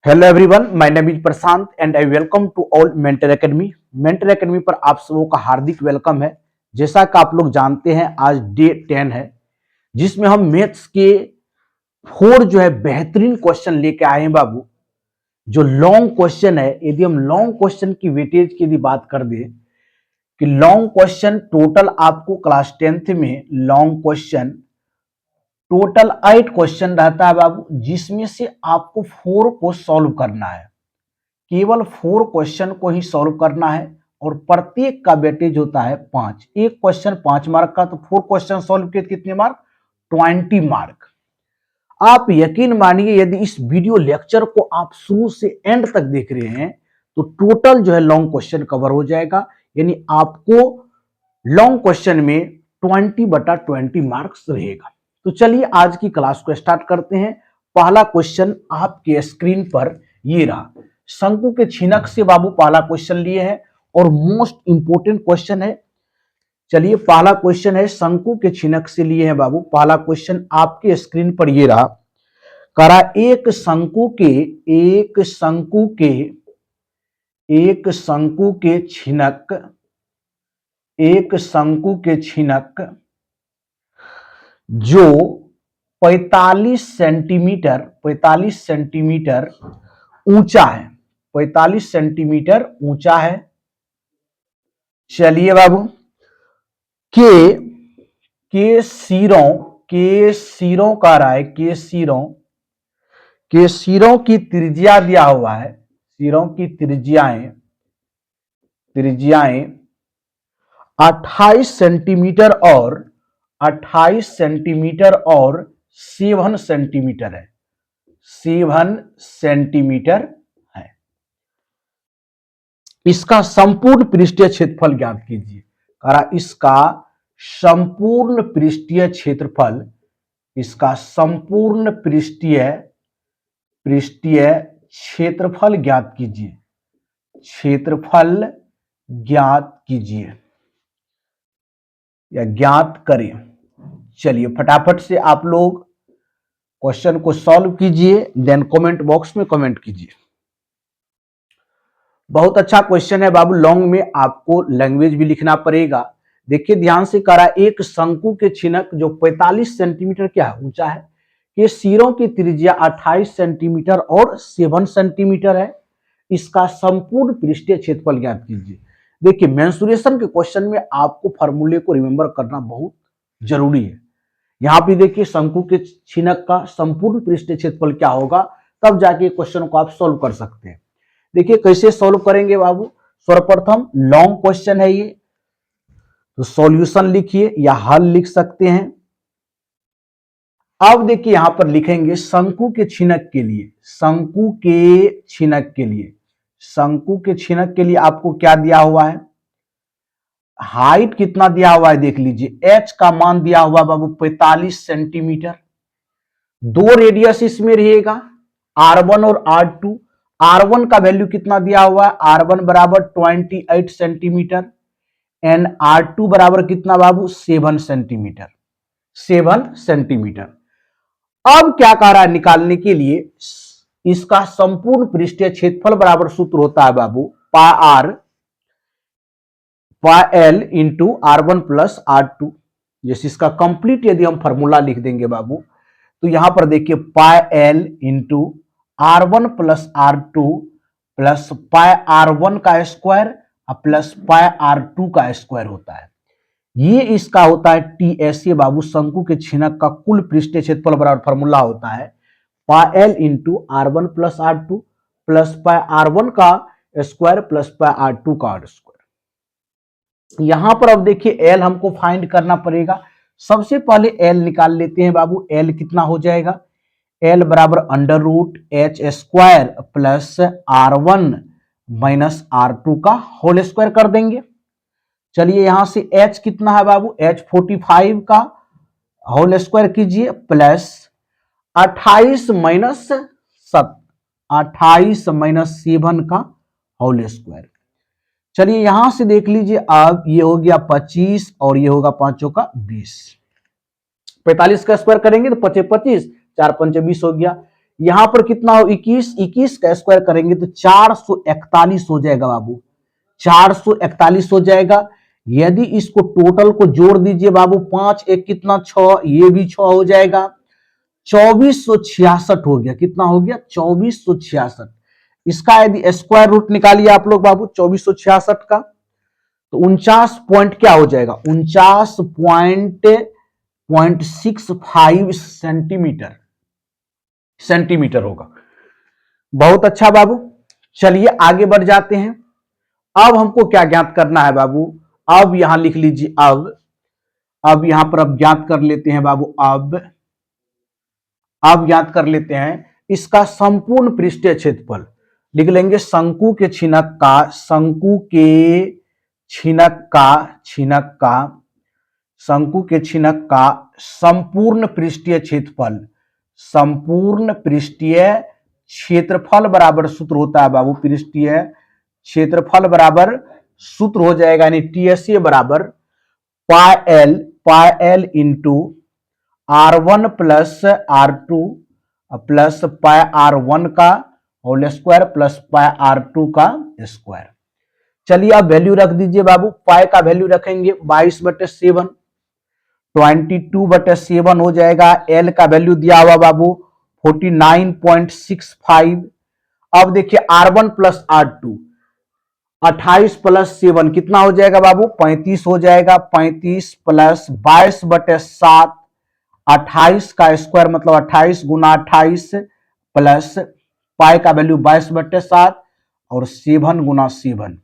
Hello everyone, my name is Prashant and I welcome to all mentor academy. Mentor academy पर आप सबों का हार्दिक welcome है। जैसा कि आप लोग जानते हैं, आज डे 10 है, जिसमें हम मैथ्स के 4 जो है बेहतरीन क्वेश्चन लेके आए हैं बाबू। जो लॉन्ग क्वेश्चन है, यदि हम लॉन्ग क्वेश्चन की वेटेज की यदि बात कर दें कि लॉन्ग क्वेश्चन टोटल आपको क्लास 10th में लॉन्ग क्वेश्चन टोटल 8 क्वेश्चन रहता है बाबू, जिसमें से आपको 4 को सॉल्व करना है। केवल 4 क्वेश्चन को ही सॉल्व करना है और प्रत्येक का वेटेज होता है 5। एक क्वेश्चन 5 मार्क का, तो 4 क्वेश्चन सॉल्व किए कितने मार्क? 20 मार्क। आप यकीन मानिए, यदि इस वीडियो लेक्चर को आप शुरू से एंड तक देख रहे हैं तो टोटल जो है लॉन्ग क्वेश्चन कवर हो जाएगा। यानी आपको लॉन्ग क्वेश्चन में 20/20 मार्क्स रहेगा। तो चलिए आज की क्लास को स्टार्ट करते हैं। पहला क्वेश्चन आपके स्क्रीन पर ये रहा। शंकु के छिनक से बाबू पहला क्वेश्चन लिए है और मोस्ट इंपोर्टेंट क्वेश्चन है। चलिए पहला क्वेश्चन है, शंकु के छिनक से लिए है बाबू। पहला क्वेश्चन आपके स्क्रीन पर ये रहा। करा एक शंकु के छिनक जो 45 सेंटीमीटर ऊंचा है। 45 सेंटीमीटर ऊंचा है। चलिए बाबू, के सिरों का रहा है। के सिरों की त्रिज्या दिया हुआ है। सिरों की त्रिज्याएं 28 सेंटीमीटर और 7 सेंटीमीटर है। 7 सेंटीमीटर है। इसका संपूर्ण पृष्ठीय क्षेत्रफल ज्ञात कीजिए। इसका संपूर्ण पृष्ठीय क्षेत्रफल ज्ञात कीजिए। क्षेत्रफल ज्ञात कीजिए या ज्ञात करें। चलिए फटाफट से आप लोग क्वेश्चन को सॉल्व कीजिए, देन कमेंट बॉक्स में कमेंट कीजिए। बहुत अच्छा क्वेश्चन है बाबू। लॉन्ग में आपको लैंग्वेज भी लिखना पड़ेगा। देखिए ध्यान से, करा एक शंकु के छिनक जो 45 सेंटीमीटर क्या ऊंचा है, ये सिरों की त्रिज्या 28 सेंटीमीटर और 7 सेंटीमीटर है। इसका संपूर्ण पृष्ठीय क्षेत्रफल ज्ञात कीजिए। देखिए मेंसुरेशन के क्वेश्चन में आपको फॉर्मूले को रिमेंबर करना बहुत जरूरी है। यहां पे देखिए शंकु के छिनक का संपूर्ण पृष्ठीय क्षेत्रफल क्या होगा, तब जाके क्वेश्चन को आप सॉल्व कर सकते हैं। देखिए कैसे सॉल्व करेंगे बाबू। सर्वप्रथम लॉन्ग क्वेश्चन है ये, तो सॉल्यूशन लिखिए या हल लिख सकते हैं। अब देखिए यहां पर लिखेंगे शंकु के छिनक के लिए आपको क्या दिया हुआ है, हाइट कितना दिया हुआ है देख लीजिए। एच का मान दिया हुआ बाबू 45 सेंटीमीटर। 2 रेडियस इसमें रहेगा, R1 और R2। R1 का वैल्यू कितना दिया हुआ है, R1 बराबर 28 सेंटीमीटर एंड R2 बराबर कितना बाबू, 7 सेंटीमीटर। अब क्या कह रहा है निकालने के लिए, इसका संपूर्ण पृष्ठीय क्षेत्रफल बराबर सूत्र होता है बाबू pi L into R1 plus R2। जैसे इसका कंप्लीट यदि हम फॉर्मूला लिख देंगे बाबू, तो यहां पर देखिए पाई L into R1 plus R2 plus pi R1 का स्क्वायर प्लस पाई R2 का स्क्वायर होता है। ये इसका होता है TSA बाबू, शंकु के छिनक का कुल पृष्ठीय क्षेत्रफल बराबर फॉर्मूला होता है पाई L into R1 plus R2 plus pi R1 का स्क्वायर प्लस पाई R2 का स्क्वायर। यहां पर अब देखिए एल हमको फाइंड करना पड़ेगा। सबसे पहले एल निकाल लेते हैं बाबू। एल कितना हो जाएगा, एल बराबर under root H square plus R1 minus R2 का होल स्क्वायर कर देंगे। चलिए यहां से एच कितना है बाबू, एच 45 का होल स्क्वायर कीजिए प्लस 28 माइनस 7 का होल स्क्वायर। चलिए यहां से देख लीजिए, अब ये हो गया 25 और ये होगा 5 का 20। 45 का स्क्वायर करेंगे तो 25 4 5 20 हो गया। यहां पर कितना हो 21, 21 का स्क्वायर करेंगे तो 441 हो जाएगा बाबू, 441 हो जाएगा। यदि इसको टोटल को जोड़ दीजिए बाबू, 5 एक कितना 6, ये भी 6 हो जाएगा, 2466 हो गया। कितना हो गया 2466। इसका यदि स्क्वायर रूट निकालिए आप लोग बाबू 2466 का, तो 49 पॉइंट क्या हो जाएगा, 49.65 सेंटीमीटर होगा। बहुत अच्छा बाबू, चलिए आगे बढ़ जाते हैं। अब हमको क्या ज्ञात करना है बाबू, अब यहां लिख लीजिए, अब यहां पर अब ज्ञात कर लेते हैं बाबू, अब ज्ञात कर लेते हैं इसका संपूर्ण पृष्ठीय क्षेत्रफल। लिख लेंगे शंकु के छिनक का, शंकु के छिनक का संपूर्ण पृष्ठीय क्षेत्रफल, संपूर्ण पृष्ठीय क्षेत्रफल बराबर सूत्र होता है बाबू, पृष्ठीय क्षेत्रफल बराबर सूत्र हो जाएगा, यानी टीएसए बराबर पाई L into R1 plus R2 plus pi R1 का whole square plus pi R2 का स्क्वायर। चलिए आप वैल्यू रख दीजिए बाबू, पाई का वैल्यू रखेंगे 22/7, 22/7 हो जाएगा। एल का वैल्यू दिया हुआ बाबू 49.65। अब देखिए R1 प्लस R2, 28 प्लस 7 कितना हो जाएगा बाबू, 35 हो जाएगा। 35 प्लस 22/7, 28 का स्क्वायर मतलब 28 गुना 28 प्लस पाई का वैल्यू 22/7 और 7 गुना 7।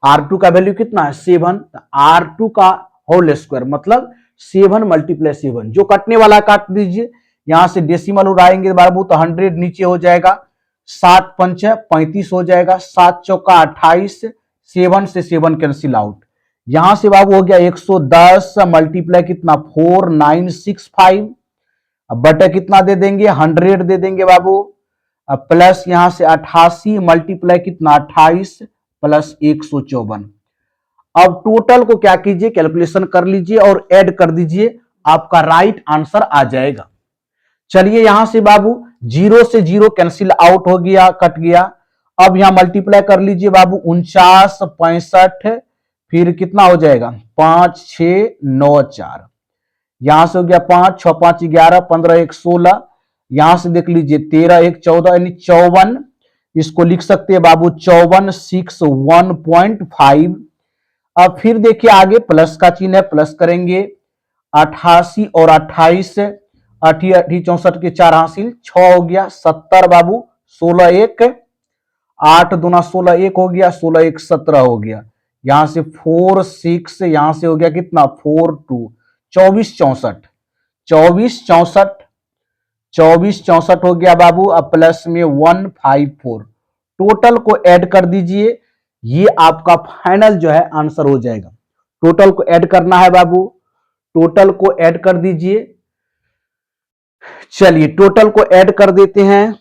R2 का वैल्यू कितना है 7, R2 का होल स्क्वायर मतलब 7 × 7, जो कटने वाला काट दीजिए, यहां से डेसिमल उड़ाएंगे बाबू तो 100 नीचे हो जाएगा, 7 पंच 35 हो जाएगा, 7 चौका 28, 7 से 7 कैंसिल आउट, यहां से बाबू हो गया 110 मल्टीप्लाई कितना 4965, अब बटे कितना दे देंगे 100 दे देंगे बाबू, अब प्लस यहां से 88 मल्टीप्लाई कितना 28 प्लस 154। अब टोटल को क्या कीजिए कैलकुलेशन कर लीजिए और ऐड कर दीजिए, आपका राइट आंसर आ जाएगा। चलिए यहां से बाबू 0 से 0 कैंसिल आउट हो गया, कट गया। अब यहां मल्टीप्लाई कर लीजिए बाबू 49 65, फिर कितना हो जाएगा 5 6 9 4, यहां से हो गया 5 6 5 11 15 1 16, यहां से देख लीजिए 13 1 14 यानी 54, इसको लिख सकते हैं बाबू 5461.5। अब फिर देखिए आगे प्लस का चिन्ह है, प्लस करेंगे 88 और 28, 8 8 64 के 4 हासिल 6 हो गया 70 बाबू, 16 1 8 दूना 16 1 हो गया, 16 1 17 हो गया, यहां से 4 6, यहां से हो गया कितना 4 2, 24 64, 24 64 हो गया बाबू। अब प्लस में 154, टोटल को ऐड कर दीजिए, ये आपका फाइनल जो है आंसर हो जाएगा। टोटल को ऐड करना है बाबू, टोटल को ऐड कर दीजिए। चलिए टोटल को ऐड कर देते हैं,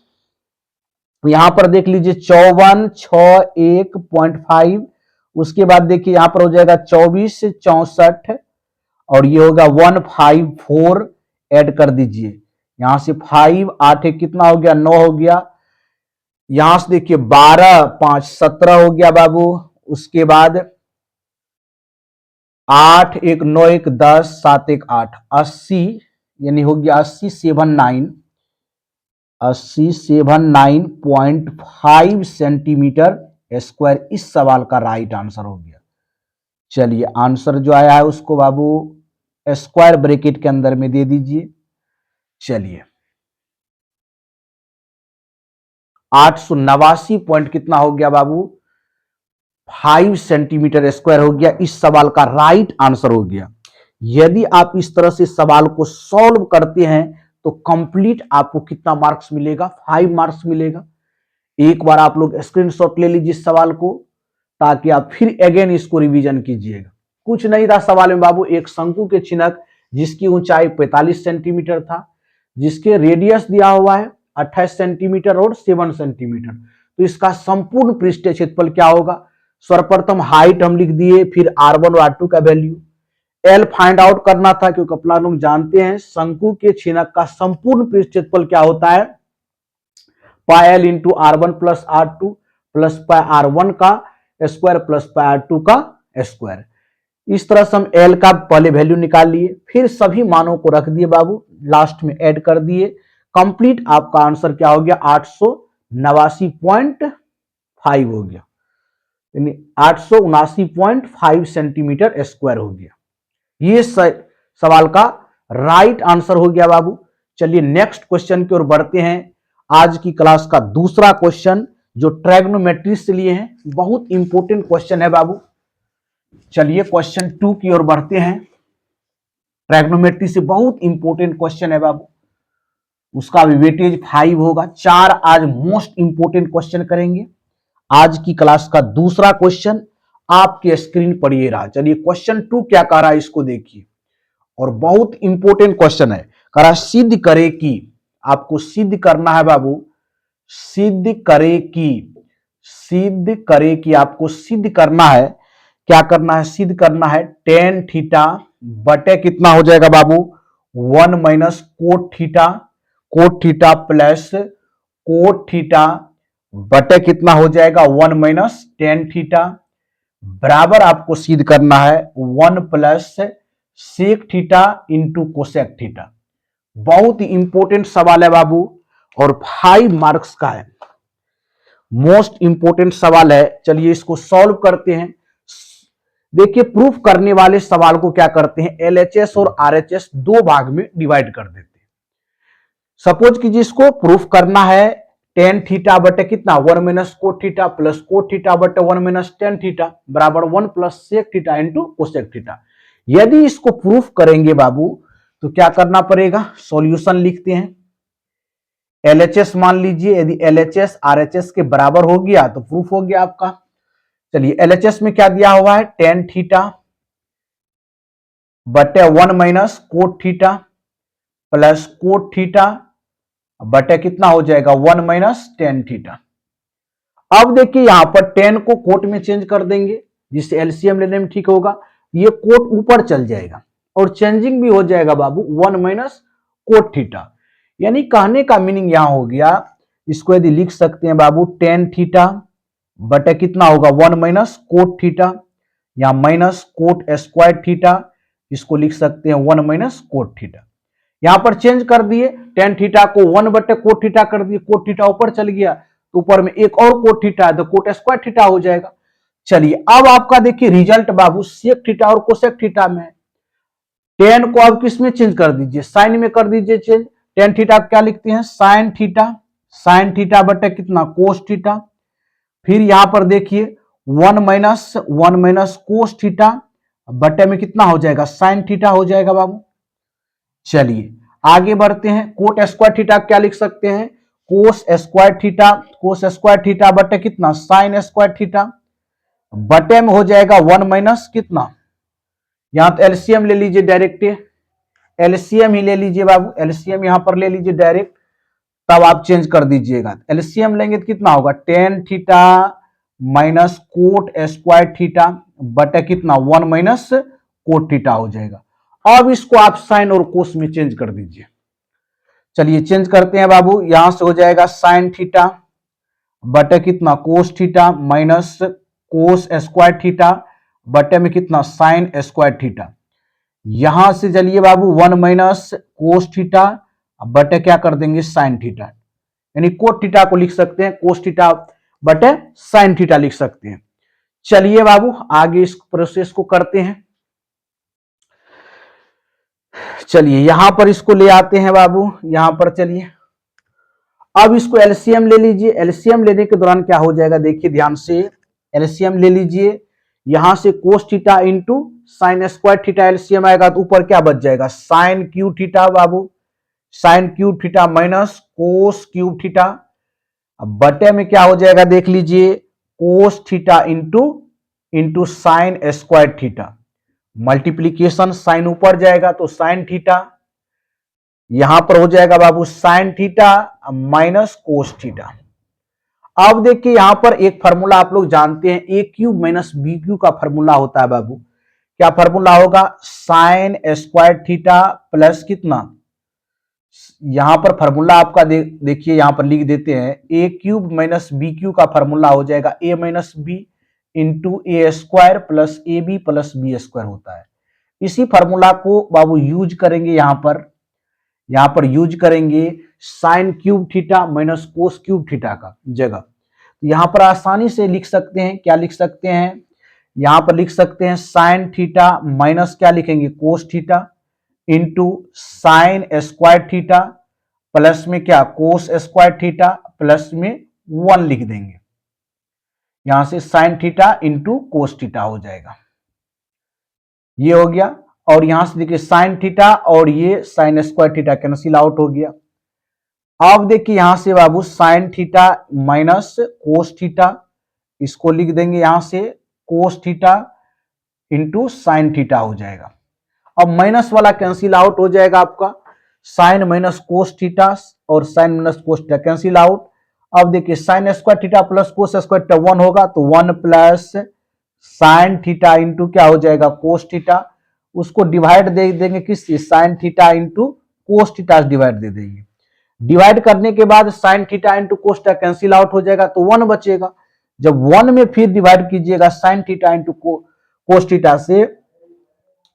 यहां पर देख लीजिए 5461.5, उसके बाद देखिए यहां पर हो जाएगा 24 64 और ये होगा 154, ऐड कर दीजिए, यहां से 5 8 1 कितना हो गया 9 हो गया, यहां से देखिए 12 5 17 हो गया बाबू, उसके बाद 8 1 9 1 10 7 1 8 80, यानी हो गया 8079.5 सेंटीमीटर स्क्वायर इस सवाल का राइट आंसर हो गया। चलिए आंसर जो आया है उसको बाबू स्क्वायर ब्रैकेट के अंदर में दे दीजिए। चलिए 889 पॉइंट कितना हो गया बाबू 5 सेंटीमीटर स्क्वायर हो गया, इस सवाल का राइट आंसर हो गया। यदि आप इस तरह से सवाल को सॉल्व करते हैं तो कंप्लीट आपको कितना मार्क्स मिलेगा 5 मार्क्स मिलेगा। एक बार आप लोग स्क्रीनशॉट ले लीजिए इस सवाल को, ताकि आप फिर अगेन इसको रिवीजन कीजिएगा। कुछ नहीं था सवाल में बाबू, एक शंकु के छिनक जिसकी ऊंचाई 45 सेंटीमीटर था, जिसके रेडियस दिया हुआ है 28 सेंटीमीटर और 7 सेंटीमीटर, तो इसका संपूर्ण पृष्ठीय क्षेत्रफल क्या होगा। सर्वप्रथम हाइट हम लिख दिए, फिर R1 और R2 का वैल्यू, एल फाइंड आउट करना था, क्योंकि अपना लोग जानते हैं शंकु के छिनक का संपूर्ण पृष्ठ क्षेत्रफल क्या होता है पाई L into R1 plus R2 plus pi R1 का स्क्वायर प्लस पाई R2 का स्क्वायर। इस तरह से हम एल का पहले वैल्यू निकाल लिए, फिर सभी मानों को रख दिए बाबू, लास्ट में ऐड कर दिए, कंप्लीट आपका आंसर क्या हो गया 879.5 हो गया, यानी 879.5 सेंटीमीटर स्क्वायर हो गया। ये सवाल का राइट आंसर हो गया बाबू। चलिए नेक्स्ट क्वेश्चन की ओर बढ़ते हैं। आज की क्लास का दूसरा क्वेश्चन जो ट्रायगोनोमेट्री से लिए हैं, बहुत इंपॉर्टेंट क्वेश्चन है बाबू। चलिए क्वेश्चन 2 की ओर बढ़ते हैं। ट्रायगोनोमेट्री से बहुत इंपॉर्टेंट क्वेश्चन है बाबू, उसका भी वेटेज 5 होगा। 4 आज मोस्ट इंपॉर्टेंट क्वेश्चन करेंगे। आज की क्लास का दूसरा क्वेश्चन आपके स्क्रीन पर ये रहा। चलिए क्वेश्चन 2 क्या कह रहा है इसको देखिए, और बहुत इंपॉर्टेंट क्वेश्चन है। कह रहा सिद्ध करे कि, आपको सिद्ध करना है बाबू, सिद्ध करे कि आपको सिद्ध करना है, क्या करना है, सिद्ध करना है tan थीटा बटे कितना हो जाएगा बाबू 1 minus cot theta plus cot theta बटे कितना हो जाएगा 1 माइनस tan थीटा, बराबर आपको सिद्ध करना है 1 plus sec theta into cosec theta. बहुत ही इंपॉर्टेंट सवाल है बाबू, और 5 मार्क्स का है, मोस्ट इंपॉर्टेंट सवाल है। चलिए इसको सॉल्व करते हैं। देखिए प्रूफ करने वाले सवाल को क्या करते हैं, LHS और RHS दो भाग में डिवाइड कर देते हैं। सपोज कीजिए इसको प्रूफ करना है tan थीटा बटे कितना 1 minus cot theta plus cot theta बटे 1 माइनस tan थीटा बराबर 1 plus sec theta into cosec theta. यदि इसको प्रूफ करेंगे बाबू तो क्या करना पड़ेगा, सॉल्यूशन लिखते हैं। LHS मान लीजिए, यदि LHS RHS के बराबर हो गया तो प्रूफ हो गया आपका। चलिए LHS में क्या दिया हुआ है, tan थीटा बटे 1 minus cot theta plus cot theta बटे कितना हो जाएगा 1 माइनस tan थीटा। अब देखिए यहां पर tan को कोट में चेंज कर देंगे, जिससे एलसीएम लेने में ठीक होगा। ये कोट ऊपर चल जाएगा और चेंजिंग भी हो जाएगा बाबू 1 माइनस कोट थीटा। यानी कहने का मीनिंग यहां हो गया, इसको यदि लिख सकते हैं बाबू tan थीटा बटे कितना होगा 1 माइनस कोट थीटा, या माइनस कोट स्क्वायर थीटा, इसको लिख सकते हैं 1 माइनस कोट थीटा। यहां पर चेंज कर दिए, tan थीटा को 1 बटे कोट थीटा कर दिए, कोट थीटा ऊपर चल गया तो ऊपर में एक और कोट थीटा है तो कोट स्क्वायर थीटा हो जाएगा। चलिए अब आपका देखिए रिजल्ट बाबू सेक थीटा और कोसेक थीटा में है। tan को अब किस में चेंज कर दीजिए, साइन में कर दीजिए चेंज। tan थीटा क्या लिखते हैं साइन थीटा बटे कितना कोस थीटा, फिर यहां पर देखिए 1 माइनस कोस थीटा बटे में कितना हो जाएगा साइन थीटा हो जाएगा बाबू। चलिए आगे बढ़ते हैं, कोट स्क्वायर थीटा क्या लिख सकते हैं, कोस स्क्वायर थीटा बटे कितना साइन स्क्वायर थीटा बटे में हो जाएगा 1 माइनस कितना, यहां तो एलसीएम ले लीजिए डायरेक्ट, एलसीएम ही ले लीजिए बाबू, एलसीएम यहां पर ले लीजिए डायरेक्ट, तब आप चेंज कर दीजिएगा। एलसीएम लेंगे तो कितना होगा tan theta minus cot square theta बटे कितना 1 माइनस कोट थीटा हो जाएगा। अब इसको आप साइन और कोस में चेंज कर दीजिए। चलिए चेंज करते हैं बाबू, यहां से हो जाएगा साइन थीटा बटे कितना कोस थीटा माइनस कोस स्क्वायर थीटा बटे में कितना साइन स्क्वायर थीटा। यहां से चलिए बाबू 1 माइनस कोस थीटा बटे क्या कर देंगे साइन थीटा, यानी कोट थीटा को लिख सकते हैं कोस थीटा बटे साइन थीटा लिख सकते हैं। चलिए बाबू आगे इस प्रोसेस को करते हैं। चलिए यहां पर इसको ले आते हैं बाबू, यहां पर चलिए अब इसको एलसीएम ले लीजिए। एलसीएम लेने के दौरान क्या हो जाएगा देखिए ध्यान से, एलसीएम ले लीजिए, यहां से cos theta into sine square theta LCM आएगा तो ऊपर क्या बच जाएगा साइन क्यूब थीटा बाबू, sine cube theta minus cos cube theta बटे में क्या हो जाएगा देख लीजिए cos theta into sine square theta, multiplication sine ऊपर जाएगा तो साइन थीटा, यहां पर हो जाएगा बाबू sine theta minus cos theta. अब देखिए यहां पर एक फार्मूला आप लोग जानते हैं, A cube minus B cube का फार्मूला होता है बाबू। क्या फार्मूला होगा साइन स्क्वायर थीटा प्लस कितना यहां पर फॉर्मूला आपका देखिए यहां पर लिख देते हैं, A cube minus B cube का फॉर्मूला हो जाएगा A minus B into A square plus A B plus B square होता है। इसी फॉर्मूला को बाबू यूज करेंगे यहां पर यूज करेंगे sign cube theta minus cos cube theta का जगह। यहां पर आसानी से लिख सकते हैं, क्या लिख सकते हैं, यहां पर लिख सकते हैं साइन थीटा माइनस क्या लिखेंगे कोस theta into sine square theta plus में क्या कोस स्क्वायर थीटा प्लस में 1 लिख देंगे। यहां से sign theta into cos theta हो जाएगा, ये हो गया। और यहां से देखिए साइन थीटा और ये sine square theta cancel out हो गया। अब देखिए यहां से बाबू sine theta minus cos theta, इसको लिख देंगे यहां से cos theta into sine theta हो जाएगा। अब माइनस वाला कैंसिल आउट हो जाएगा आपका, साइन माइनस कोस थीटा और sine minus cos theta cancel out. अब देखिए sine square theta plus cos square theta 1 होगा, तो 1 प्लस साइन थीटा इंटू क्या हो जाएगा कोस थीटा, उसको डिवाइड दे देंगे किससे, sine theta into cos theta divide दे देंगे। डिवाइड करने के बाद sine theta into cos theta cancel out हो जाएगा, तो 1 बचेगा। जब 1 में फिर डिवाइड कीजिएगा sign theta into cos theta से,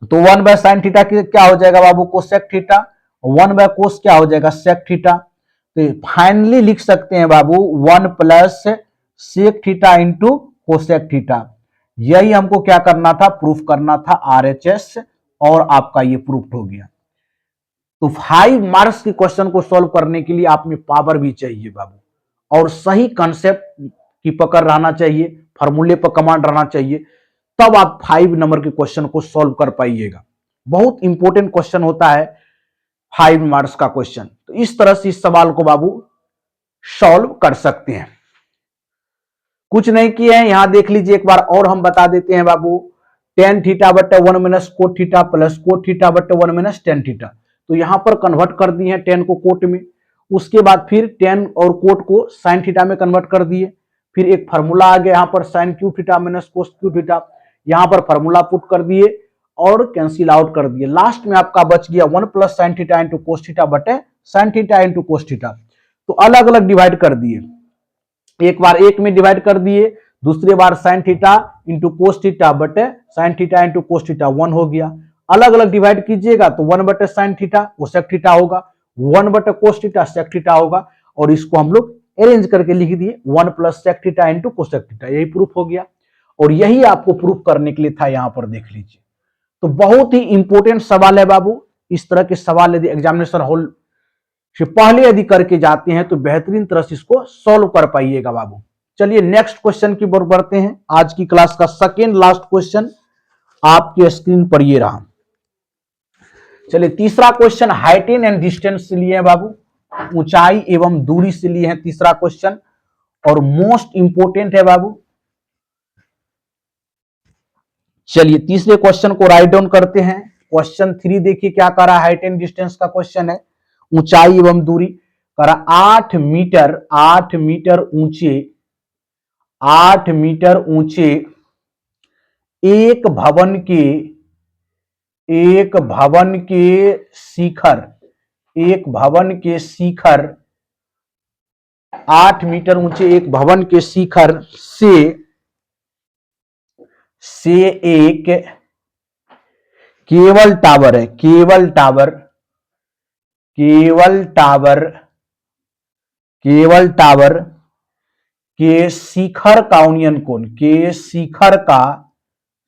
तो 1 बाय साइन थीटा क्या हो जाएगा बाबू कोसेक थीटा, 1 बाय कोस क्या हो जाएगा सेक थीटा। तो फाइनली लिख सकते हैं बाबू 1 plus sec theta into cosec theta. यही हमको क्या करना था, प्रूफ करना था आरएचएस, और आपका ये प्रूफ हो गया। तो 5 मार्क्स के क्वेश्चन को सॉल्व करने के लिए आप में पावर भी चाहिए बाबू, और सही कंसेप्ट की पकड़ रहना चाहिए, फॉर्मूले पर कमांड रहना चाहिए, तब आप 5 नंबर के क्वेश्चन को सॉल्व कर पाइएगा। बहुत इंपॉर्टेंट क्वेश्चन होता है 5 मार्क्स का क्वेश्चन। तो इस तरह से इस सवाल को बाबू सॉल्व कर सकते हैं। कुछ नहीं किए हैं, यहां देख लीजिए एक बार और हम बता देते हैं बाबू, टेन थीटा बटे 1 minus cot theta plus cot theta बटे 1 माइनस टेन थीटा। तो यहां पर कन्वर्ट कर दिए हैं टेन को कोट में, उसके बाद फिर टेन और कोट को साइन थीटा में कन्वर्ट कर दिए, फिर एक फार्मूला आ गया यहां पर sine cube theta minus cos cube theta, यहां पर फार्मूला पुट कर दिए और कैंसिल आउट कर दिए। लास्ट में आपका बच गया 1 plus sine theta into cos theta बटे sine theta into cos theta. तो अलग अलग डिवाइड कर दिए, एक बार एक में डिवाइड कर दिए, दूसरे बार sine theta into cos theta बटे sine theta into cos theta 1 हो गया। अलग अलग डिवाइड कीजिएगा तो 1 बटे साइन थीटा कोसेक थीटा होगा, 1 बटे कोस थीटा सेक थीटा होगा, और इसको हम लोग अरेंज करके लिख दिए 1 plus sec theta into cosec theta. यही प्रूफ हो गया, और यही आपको प्रूफ करने के लिए था, यहां पर देख लीजिए। तो बहुत ही इंपॉर्टेंट सवाल है बाबू। इस तरह के सवाल यदि एग्जामिनेशन हॉल से पहले यदि करके जाते हैं तो बेहतरीन तरह से इसको सॉल्व कर पाइएगा बाबू। चलिए नेक्स्ट क्वेश्चन की ओर बढ़ते हैं। आज की क्लास का सेकेंड लास्ट क्वेश्चन आपके स्क्रीन पर ये रहा। चलिए तीसरा क्वेश्चन हाइट एंड डिस्टेंस से लिए हैं बाबू, ऊंचाई एवं दूरी से लिए हैं तीसरा क्वेश्चन, और मोस्ट इंपोर्टेंट है बाबू। चलिए तीसरे क्वेश्चन को राइट डाउन करते हैं। क्वेश्चन 3 देखिए क्या कर रहा है, हाइट एंड डिस्टेंस का क्वेश्चन है, ऊंचाई एवं दूरी करा 8 मीटर ऊंचे 8 मीटर ऊंचे एक भवन के शिखर 8 मीटर ऊंचे एक भवन के शिखर से एक केबल टावर के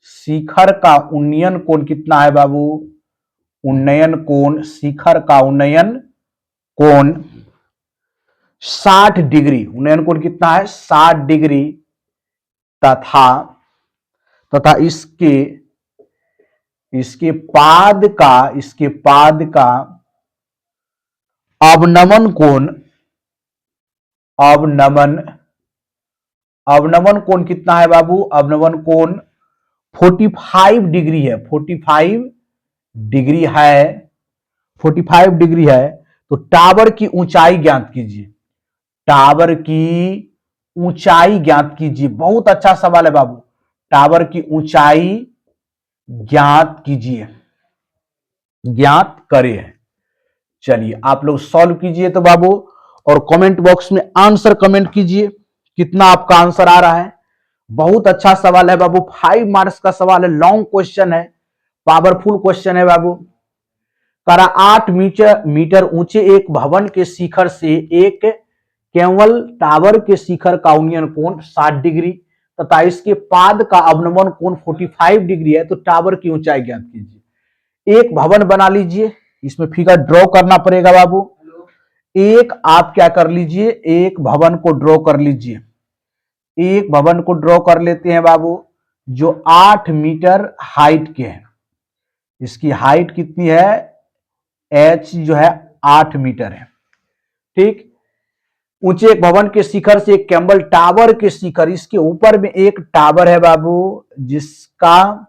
शिखर का उन्नयन कोण कितना है बाबू, उन्नयन कोण, शिखर का उन्नयन कोण 60 डिग्री, उन्नयन कोण कितना है 60 डिग्री, तथा इसके पाद का अवनमन कोण कितना है बाबू, अवनमन कोण 45 डिग्री है, 45 डिग्री है। तो टावर की ऊंचाई ज्ञात कीजिए, बहुत अच्छा सवाल है बाबू, टावर की ऊंचाई ज्ञात करें। चलिए आप लोग सॉल्व कीजिए तो बाबू, और कमेंट बॉक्स में आंसर कमेंट कीजिए कितना आपका आंसर आ रहा है। बहुत अच्छा सवाल है बाबू, 5 मार्क्स का सवाल है, लॉन्ग क्वेश्चन है, पावरफुल क्वेश्चन है बाबू। करा 8 मीटर ऊंचे एक भवन के शिखर से एक केवल टावर के शिखर का उन्नयन कोण 60 डिग्री तथा इसके पाद का अवनमन कोण 45 डिग्री है, तो टावर की ऊंचाई ज्ञात कीजिए। एक भवन बना लीजिए, इसमें फिगर ड्रॉ करना पड़ेगा बाबू। एक आप क्या कर लीजिए, एक भवन को ड्रॉ कर लीजिए। एक भवन को ड्रॉ कर लेते हैं बाबू, जो 8 मीटर हाइट के हैं। इसकी हाइट कितनी है, एच जो है 8 मीटर है। ठीक, ऊंचे एक भवन के शिखर से एक कैम्बल टावर के शिखर, इसके ऊपर में एक टावर है बाबू, जिसका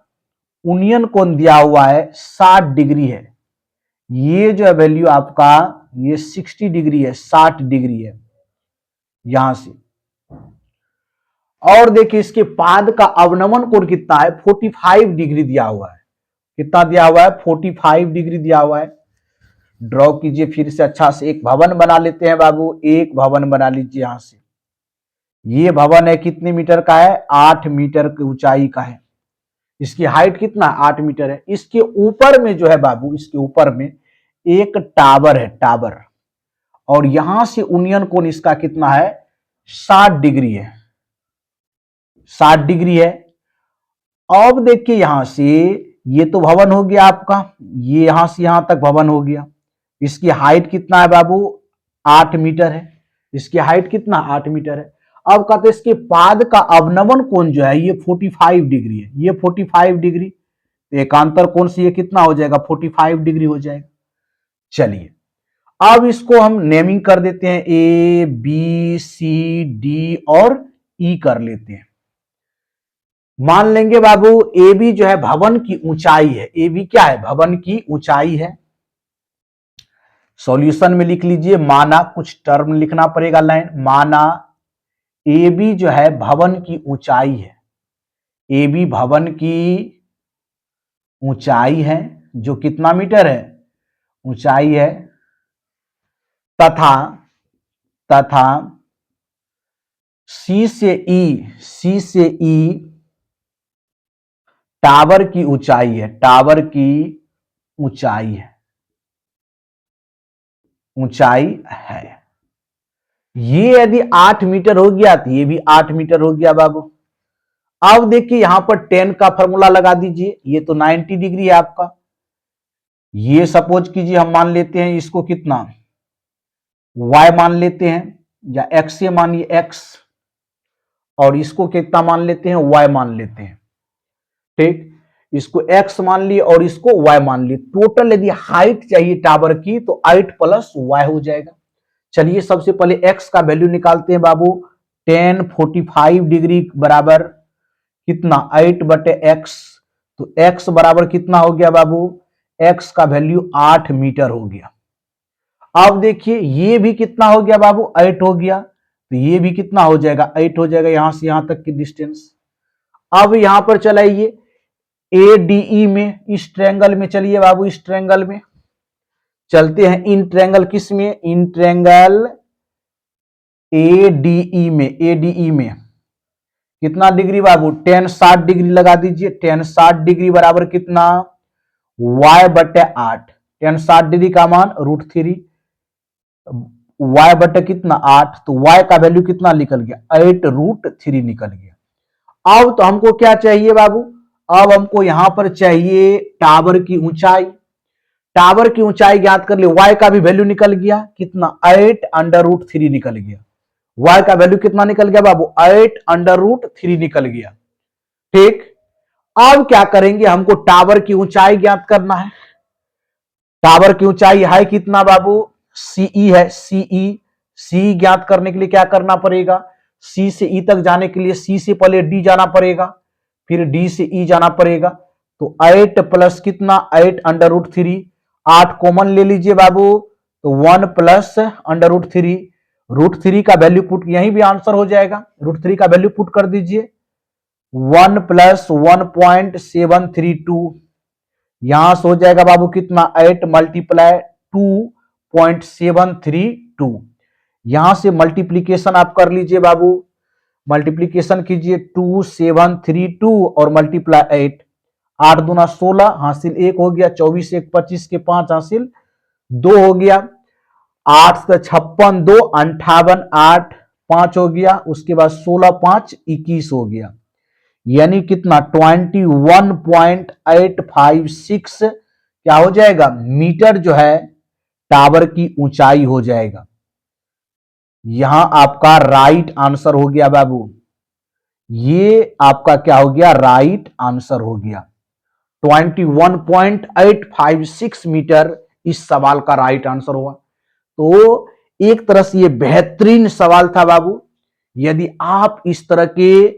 उन्नयन कोण दिया हुआ है 60 डिग्री है। ये जो है वैल्यू आपका ये 60 डिग्री है, 60 डिग्री है यहां से। और देखिए इसके पाद का अवनमन कोण कितना है, 45 डिग्री दिया हुआ है। कितना दिया हुआ है, 45 डिग्री दिया हुआ है। ड्रॉ कीजिए फिर से अच्छा से, एक भवन बना लेते हैं बाबू। एक भवन बना लीजिए यहां से। ये भवन है कितने मीटर का है, 8 मीटर की ऊंचाई का है। इसकी हाइट कितना, 8 मीटर है। इसके ऊपर में जो है बाबू, इसके ऊपर में एक टावर है, टावर, और यहां से उन्नयन कोण इसका कितना है, 60 डिग्री है, 60 डिग्री है। अब देखिए यहां से, ये तो भवन हो गया आपका, ये यहां से यहां तक भवन हो गया। इसकी हाइट कितना है बाबू, 8 मीटर है। इसकी हाइट कितना, 8 मीटर है। अब कहते हैं इसके पाद का अवनमन कोण जो है ये 45 डिग्री है, ये 45 डिग्री, एकांतर कोण से ये कितना हो जाएगा, 45 डिग्री हो जाएगा। चलिए अब इसको हम नेमिंग कर देते हैं, ए बी सी डी और ई कर लेते हैं। मान लेंगे बाबू ए बी जो है भवन की ऊंचाई है, ए बी क्या है, भवन की ऊंचाई है। सॉल्यूशन में लिख लीजिए, माना, कुछ टर्म लिखना पड़ेगा लाइन, माना ए बी जो है भवन की ऊंचाई है, ए बी भवन की ऊंचाई है, जो कितना मीटर है, ऊंचाई है, तथा तथा सी से ई टावर की ऊंचाई है, टावर की ऊंचाई है, ऊंचाई है। ये यदि 8 मीटर हो गया तो ये भी 8 मीटर हो गया बाबू। अब देखिए यहां पर 10 का फॉर्मूला लगा दीजिए, ये तो 90 डिग्री है आपका। ये सपोज कीजिए हम मान लेते हैं इसको कितना, y मान लेते हैं, या x से मानिए x, और इसको कितना मान लेते हैं, y मान लेते हैं। ठीक, इसको x मान लिए और इसको y मान लिए। टोटल यदि हाइट चाहिए टावर की तो 8 प्लस y हो जाएगा। चलिए सबसे पहले x का वैल्यू निकालते हैं बाबू। 10 45 डिग्री बराबर कितना, 8 बटे x, तो x बराबर कितना हो गया बाबू, x का वैल्यू 8 मीटर हो गया। अब देखिए ये भी कितना हो गया बाबू, 8 हो गया, तो ये भी कितना हो जाएगा, 8 हो जाएगा, यहां से यहां तक की डिस्टेंस। अब यहां पर चलाइए ADE में, इस ट्रायंगल में चलिए बाबू, इस ट्रायंगल में चलते हैं। इन ट्रायंगल किस में, इन ट्रायंगल ADE में, ADE में कितना डिग्री बाबू, 10 60 डिग्री लगा दीजिए। 10 60 डिग्री बराबर कितना, y बटे 8, 10 60 डिग्री का मान √3, y बटे कितना 8, तो y का वैल्यू कितना निकल गया, 8√3 निकल गया। अब तो हमको क्या चाहिए बाबू, अब हमको यहां पर चाहिए टावर की ऊंचाई। टावर की ऊंचाई ज्ञात कर ले, y का भी वैल्यू निकल गया कितना, 8√3 निकल गया। y का वैल्यू कितना निकल गया बाबू, 8√3 निकल गया। ठीक, अब क्या करेंगे, हमको टावर की ऊंचाई ज्ञात करना है। टावर की ऊंचाई है कितना बाबू, सीई है, सी ज्ञात करने के लिए क्या करना पड़ेगा, सी से ई तक जाने के लिए सी से पहले डी जाना पड़ेगा, फिर डी से ई जाना पड़ेगा। तो 8 प्लस कितना, 8√3, 8 कॉमन ले लीजिए बाबू, तो 1 प्लस √3, √3 का वैल्यू पुट, यहीं भी आंसर हो जाएगा, √3 का वैल्यू पुट कर दीजिए, 1 प्लस 1.732, यहां से हो जाएगा बाबू कितना, 8 मल्टीप्लाई 2 8.732। यहां से मल्टीप्लीकेशन आप कर लीजिए बाबू, मल्टीप्लीकेशन कीजिए 2732 और मल्टीप्लाई 8, 8 दूना 16 हासिल 1 हो गया, 24 1 25 के 5 हासिल 2 हो गया, 8 से 56 2 58 8 5 हो गया, उसके बाद 16 5 21 हो गया, यानी कितना 21.856 क्या हो जाएगा मीटर जो है टावर की ऊंचाई हो जाएगा। यहां आपका राइट आंसर हो गया बाबू, ये आपका क्या हो गया राइट आंसर हो गया। 21.856 मीटर इस सवाल का राइट आंसर हुआ। तो एक तरह से ये बेहतरीन सवाल था बाबू। यदि आप इस तरह के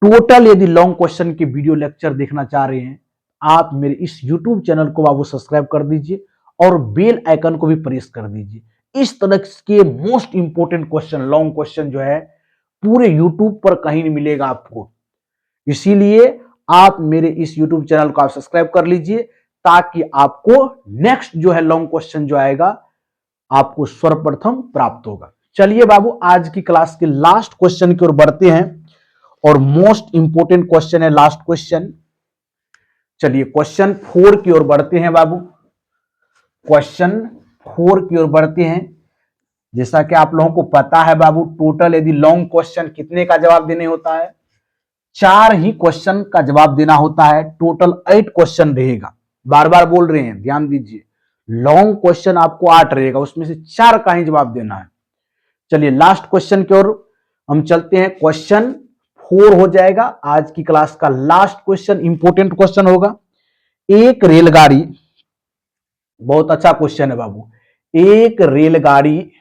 टोटल यदि लॉन्ग क्वेश्चन के वीडियो लेक्चर देखना चाह रहे हैं, आप मेरे इस YouTube चैनल को बाबू सब्सक्राइब कर दीजिए और बेल आइकन को भी प्रेस कर दीजिए। इस तरह के most important question, long question जो है पूरे YouTube पर कहीं नहीं मिलेगा आपको। इसीलिए आप मेरे इस YouTube चैनल को आप सब्सक्राइब कर लीजिए ताकि आपको नेक्स्ट जो है लॉन्ग क्वेश्चन जो आएगा आपको सर्वप्रथम प्राप्त होगा। चलिए बाबू आज की क्लास के लास्ट क्वेश्चन की ओर बढ़ते हैं और मोस्ट इंपोर्टेंट क्वेश्चन है लास्ट क्वेश्चन। चलिए क्वेश्चन 4 की ओर बढ़ते हैं बाबू, क्वेश्चन 4 की ओर बढ़ते हैं। जैसा कि आप लोगों को पता है बाबू, टोटल यदि लॉन्ग क्वेश्चन कितने का जवाब देने होता है, 4 ही क्वेश्चन का जवाब देना होता है। टोटल 8 क्वेश्चन रहेगा, बार बार बोल रहे हैं ध्यान दीजिए, लॉन्ग क्वेश्चन आपको 8 रहेगा, उसमें से 4 का ही जवाब देना है। चलिए लास्ट क्वेश्चन की ओर हम चलते हैं, क्वेश्चन 4 हो जाएगा आज की क्लास का लास्ट क्वेश्चन, इंपोर्टेंट क्वेश्चन होगा। एक रेलगाड़ी, बहुत अच्छा क्वेश्चन है बाबू, एक रेलगाड़ी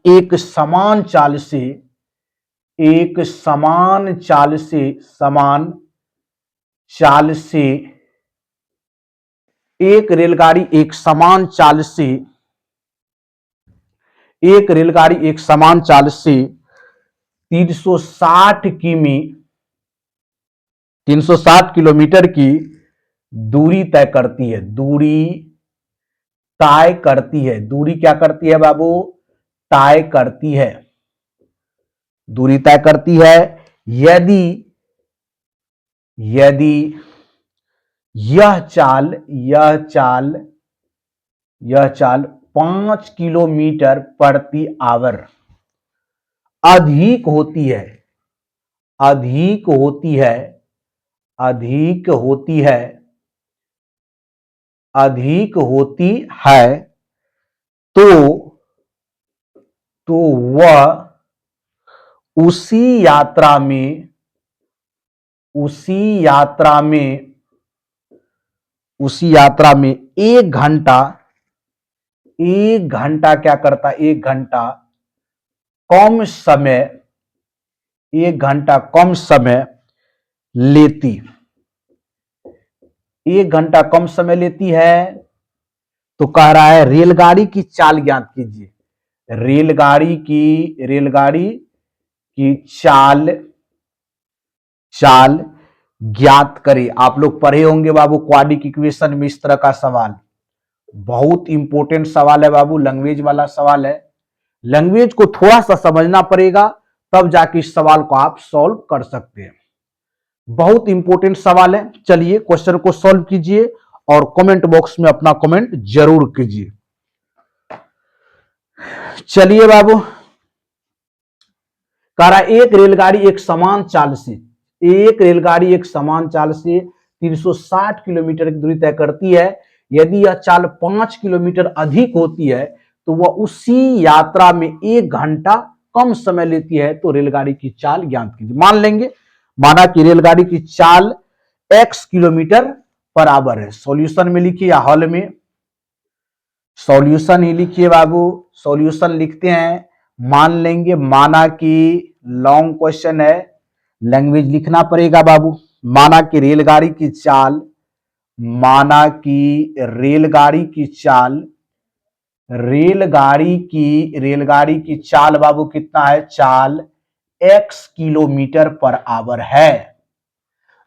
एक समान चाल से एक रेलगाड़ी एक समान चाल से 360 किलोमीटर की दूरी तय करती है। दूरी क्या करती है बाबू, तय करती है, दूरी तय करती है। यदि यह चाल 5 किलोमीटर प्रति आवर अधिक होती है तो वह उसी यात्रा में 1 घंटा क्या करता, 1 घंटा कम समय लेती, 1 घंटा कम समय लेती है। तो कह रहा है रेलगाड़ी की चाल ज्ञात कीजिए, रेलगाड़ी की चाल ज्ञात करें। आप लोग पढ़े होंगे बाबू क्वाड्रेटिक इक्वेशन में इस तरह का सवाल, बहुत इंपॉर्टेंट सवाल है बाबू, लैंग्वेज वाला सवाल है। लैंग्वेज को थोड़ा सा समझना पड़ेगा तब जाके इस सवाल को आप सॉल्व कर सकते हैं, बहुत इंपॉर्टेंट सवाल है। चलिए क्वेश्चन को सॉल्व कीजिए और कमेंट बॉक्स में अपना कमेंट जरूर कीजिए। चलिए बाबू, कह रहा एक रेलगाड़ी एक समान चाल से 360 किलोमीटर की दूरी तय करती है। यदि यह चाल 5 किलोमीटर अधिक होती है तो वह उसी यात्रा में 1 घंटा कम समय लेती है, तो रेलगाड़ी की चाल ज्ञात कीजिए। माना कि रेलगाड़ी की चाल x किलोमीटर पर आवर है। सॉल्यूशन में लिखिए या हॉल में, सॉल्यूशन ही लिखिए बाबू, सॉल्यूशन लिखते हैं। मान लेंगे, माना कि लॉन्ग क्वेश्चन है, लैंग्वेज लिखना पड़ेगा बाबू। माना कि रेलगाड़ी की चाल बाबू कितना है, चाल x किलोमीटर पर आवर है।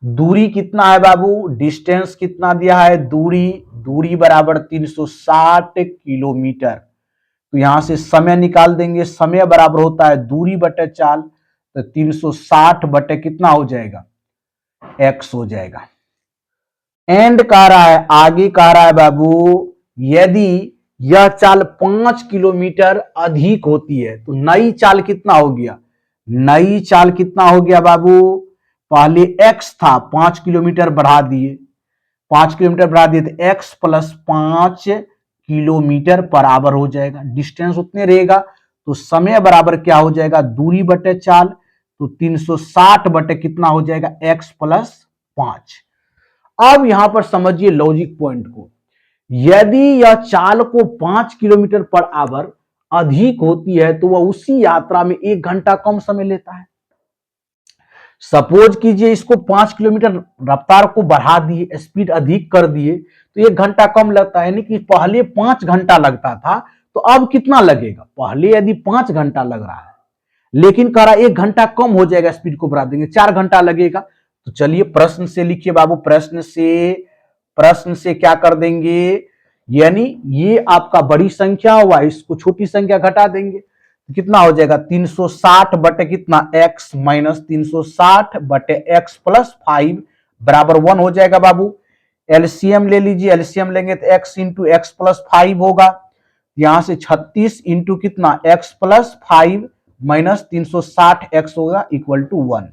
दूरी कितना है बाबू, डिस्टेंस कितना दिया है, दूरी बराबर 360 किलोमीटर। तो यहां से समय निकाल देंगे, समय बराबर होता है दूरी बटे चाल, तो 360 बटे कितना हो जाएगा, x हो जाएगा। एंड कह रहा है, आगे कह रहा है बाबू, यदि यह चाल 5 किलोमीटर अधिक होती है तो नई चाल कितना हो गया, नई चाल कितना हो गया बाबू, पहले x था 5 किलोमीटर बढ़ा दिए, 5 किलोमीटर बढ़ा दिए तो x प्लस 5 किलोमीटर बराबर हो जाएगा, डिस्टेंस उतने रहेगा तो समय बराबर क्या हो जाएगा, दूरी बटे चाल, तो 360 बटे कितना हो जाएगा, x प्लस 5। अब यहां पर समझिए लॉजिक पॉइंट को, यदि यह चाल को 5 किलोमीटर पर आवर अधिक होती है तो वह उसी यात्रा में 1 घंटा कम समय लेता है। सपोज कीजिए इसको 5 किलोमीटर रफ्तार को बढ़ा दिए, स्पीड अधिक कर दिए तो 1 घंटा कम लगता है, यानी कि पहले 5 घंटा लगता था तो अब कितना लगेगा, पहले यदि 5 घंटा लग रहा है लेकिन कह रहा 1 घंटा कम हो जाएगा, स्पीड को बढ़ा देंगे 4 घंटा लगेगा। तो चलिए प्रश्न से लिखिए बाबू, प्रश्न से क्या कर देंगे, यानी ये आपका बड़ी संख्या हुआ, इसको छोटी संख्या घटा देंगे तो कितना हो जाएगा, 360 बटे कितना, x माइनस 360 बटे x प्लस 5 बराबर 1 हो जाएगा बाबू। एलसीएम ले लीजिए, एलसीएम लेंगे तो x इंटू एक्स प्लस 5 होगा, यहां से 36 इंटू कितना, x प्लस 5 माइनस 360 x होगा इक्वल टू 1।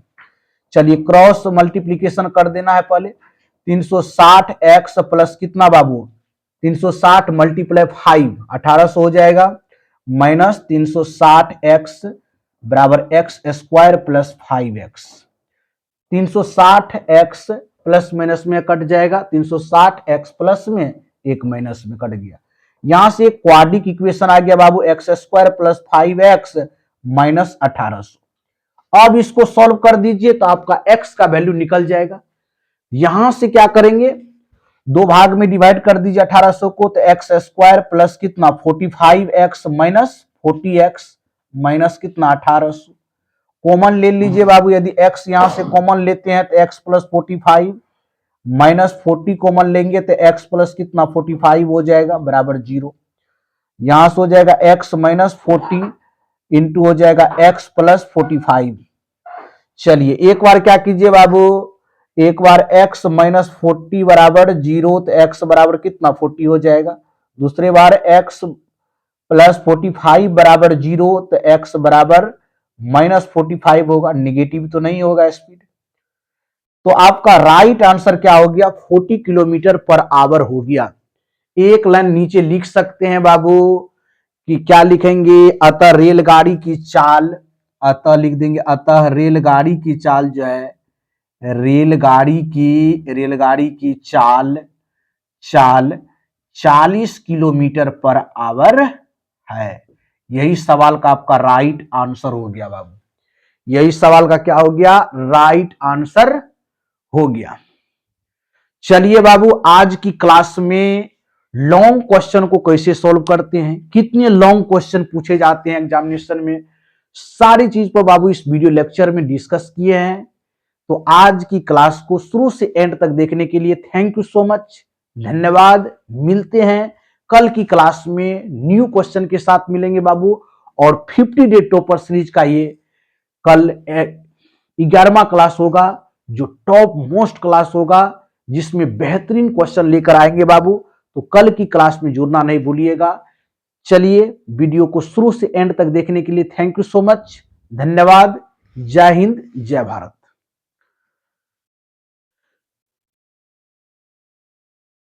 चलिए क्रॉस मल्टीप्लीकेशन कर देना है पहले, 360 x प्लस कितना बाबू, 360 मल्टीप्लाई 5 1800 हो जाएगा, माइनस 360 x बराबर x square plus 5x, 360 x plus minus में कट जाएगा, 360 x प्लस में एक माइनस में कट गया, यहां से एक क्वाड्रिक इक्वेशन आ गया बाबू, x square plus 5x minus 1800। अब इसको सॉल्व कर दीजिए तो आपका x का वैल्यू निकल जाएगा। यहां से क्या करेंगे, दो भाग में डिवाइड कर दीजिए 1800 को, तो एक्स स्क्वायर प्लस कितना 45x माइनस 40x माइनस कितना 1800, कॉमन ले लीजिए बाबू, यदि x यहां से कॉमन लेते हैं तो x प्लस 45 माइनस 40 कॉमन लेंगे तो x प्लस कितना 45 हो जाएगा बराबर 0, यहां से हो जाएगा x माइनस 40 इंटू हो जाएगा x प्लस 45। चलिए एक बार क्या कीजिए बाबू, एक बार x माइनस 40 बराबर 0 तो x बराबर कितना 40 हो जाएगा, दूसरे बार x प्लस 45 बराबर 0 तो x बराबर माइनस 45 होगा, निगेटिव तो नहीं होगा स्पीड। तो आपका राइट आंसर क्या हो गया, 40 किलोमीटर पर आवर हो गया। एक लाइन नीचे लिख सकते हैं बाबू कि क्या लिखेंगे, अतः रेलगाड़ी की चाल, अतः लिख देंगे, अतः रेलगाड़ी की चाल जो है, रेलगाड़ी की चाल 40 किलोमीटर पर आवर है। यही सवाल का आपका राइट आंसर हो गया बाबू, यही सवाल का क्या हो गया, राइट आंसर हो गया। चलिए बाबू आज की क्लास में लॉन्ग क्वेश्चन को कैसे सॉल्व करते हैं, कितने लॉन्ग क्वेश्चन पूछे जाते हैं एग्जामिनेशन में, सारी चीज पर बाबू इस वीडियो लेक्चर में डिस्कस किए हैं। तो आज की क्लास को शुरू से एंड तक देखने के लिए थैंक यू सो मच, धन्यवाद। मिलते हैं कल की क्लास में न्यू क्वेश्चन के साथ मिलेंगे बाबू, और 50 डे टॉपर सीरीज का ये कल 11वां क्लास होगा जो टॉप मोस्ट क्लास होगा, जिसमें बेहतरीन क्वेश्चन लेकर आएंगे बाबू। तो कल की क्लास में जुड़ना नहीं भूलिएगा। चलिए वीडियो को शुरू से एंड तक देखने के लिए थैंक यू सो मच, धन्यवाद। जय हिंद, जय भारत।